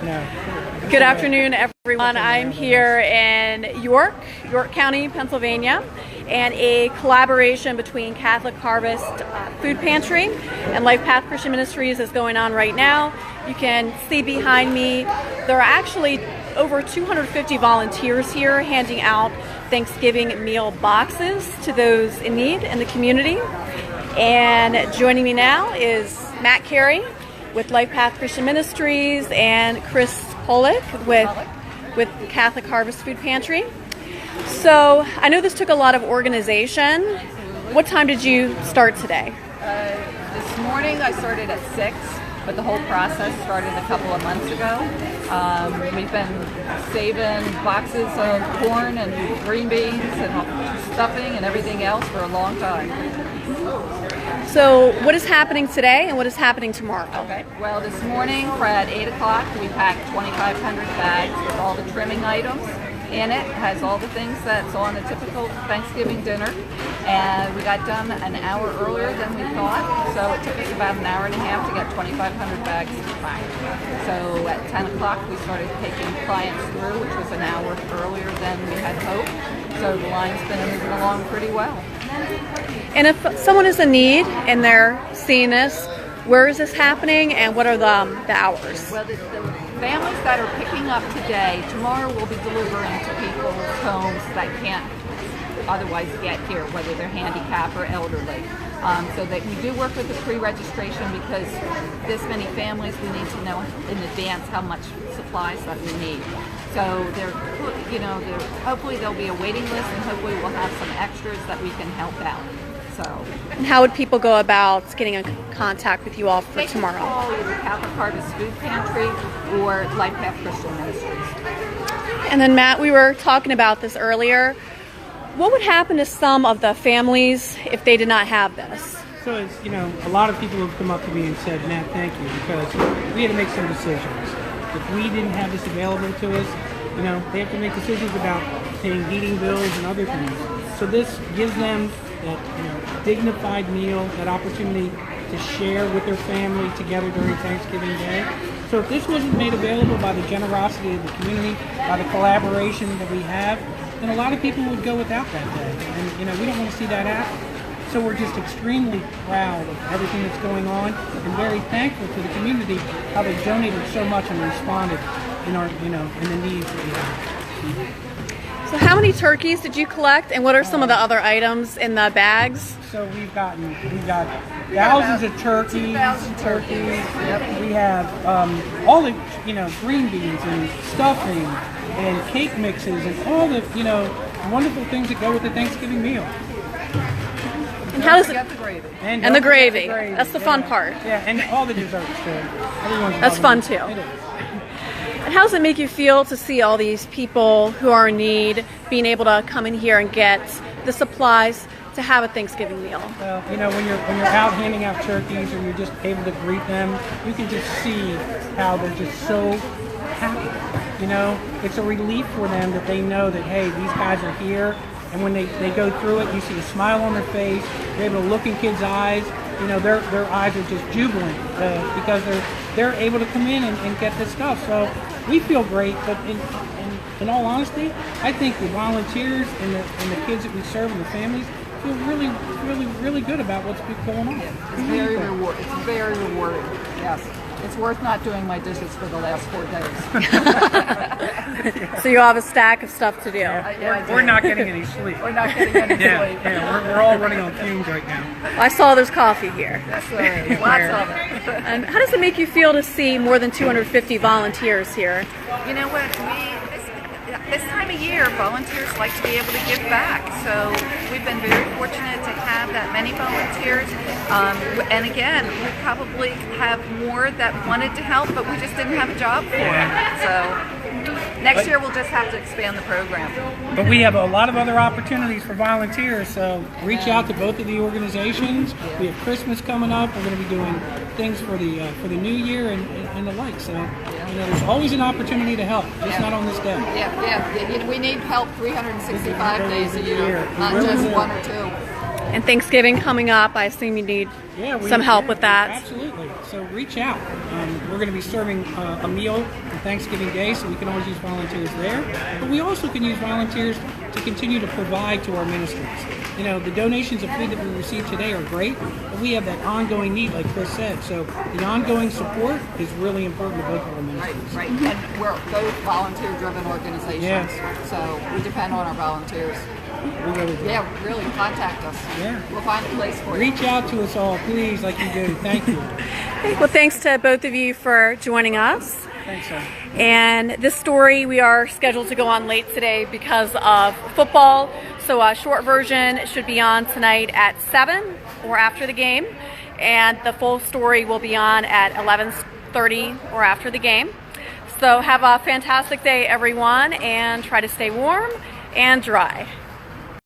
No. Good afternoon, everyone. I'm here in York County, Pennsylvania, and a collaboration between Catholic Harvest Food Pantry and LifePath Christian Ministries is going on right now. You can see behind me, there are actually over 250 volunteers here handing out Thanksgiving meal boxes to those in need in the community. And joining me now is Matt Carey with LifePath Christian Ministries and Chris Polick with Catholic Harvest Food Pantry. So I know this took a lot of organization. What time did you start today? This morning I started at 6, but the whole process started a couple of months ago. We've been saving boxes of corn and green beans and stuffing and everything else for a long time. So what is happening today and what is happening tomorrow? Okay. Well, this morning at 8 o'clock we packed 2,500 bags with all the trimming items in it. Has all the things that's on a typical Thanksgiving dinner, and we got done an hour earlier than we thought, so it took us about an hour and a half to get 2,500 bags packed. So at 10 o'clock we started taking clients through, which was an hour earlier than we had hoped, so the line's been moving along pretty well. And if someone is in need and they're seeing this, where is this happening and what are the hours? Well, the families that are picking up today, tomorrow we'll be delivering to people's homes that can't otherwise get here, whether they're handicapped or elderly. So that we do work with the pre-registration because this many families, we need to know in advance how much supplies that we need. So hopefully there'll be a waiting list, and hopefully we'll have some extras that we can help out. So, and how would people go about getting in contact with you all for tomorrow? They can call either Catholic Harvest Food Pantry or LifePath Christian Ministries. And then Matt, we were talking about this earlier. What would happen to some of the families if they did not have this? So it's, a lot of people have come up to me and said, Matt, thank you, because we had to make some decisions. If we didn't have this available to us, they have to make decisions about paying heating bills and other things. So this gives them that dignified meal, that opportunity to share with their family together during Thanksgiving Day. So if this wasn't made available by the generosity of the community, by the collaboration that we have, then a lot of people would go without that day. And we don't want to see that happen. So we're just extremely proud of everything that's going on and very thankful to the community how they donated so much and responded in the needs that we have. So how many turkeys did you collect, and what are some of the other items in the bags? So we've got thousands of turkeys. Yep. We have all the green beans and stuffing and cake mixes and all the wonderful things that go with the Thanksgiving meal. And how does it? The gravy. And the gravy. That's the fun part. Yeah, and all the desserts too. That's fun too. It is. And how does it make you feel to see all these people who are in need being able to come in here and get the supplies to have a Thanksgiving meal? Well, when you're out handing out turkeys or you're just able to greet them, you can just see how they're just so happy. It's a relief for them that they know that, hey, these guys are here. And when they go through it, you see a smile on their face. You're able to look in kids' eyes. Their eyes are just jubilant because they're able to come in and get this stuff. So we feel great, but in all honesty, I think the volunteers and the kids that we serve and the families feel really, really, really good about what's been going on. It's very rewarding. It's very rewarding. Yes. It's worth not doing my dishes for the last 4 days. So you have a stack of stuff to do. We're not getting any sleep. We're not getting any sleep. Yeah, we're all running on fumes right now. Well, I saw there's coffee here. That's right. Lots of it. And how does it make you feel to see more than 250 volunteers here? You know what? This time of year, volunteers like to be able to give back. So we've been very fortunate to have that many volunteers. And again, we probably have more that wanted to help, but we just didn't have a job for them. So next year we'll just have to expand the program. But we have a lot of other opportunities for volunteers, so reach out to both of the organizations. We have Christmas coming up. We're going to be doing things for the new year and the like. So there's always an opportunity to help, just not on this day. Yeah. We need help 365 days a year, not just 1 or 2. And Thanksgiving coming up, I assume you need some help with that. Absolutely. So reach out. We're going to be serving a meal on Thanksgiving Day, so we can always use volunteers there. But we also can use volunteers to continue to provide to our ministries. You know, the donations of food that we received today are great, but we have that ongoing need, like Chris said. So the ongoing support is really important to both of our ministries. Right. And we're both volunteer-driven organizations, Yes. so we depend on our volunteers. We really do. Yeah, really, contact us. Yeah. We'll find a place for you. Reach out to us all, please, like you do. Thank you. Well, thanks to both of you for joining us. Thanks, sir. And this story we are scheduled to go on late today because of football. So a short version should be on tonight at 7 or after the game. And the full story will be on at 11:30 or after the game. So have a fantastic day, everyone, and try to stay warm and dry.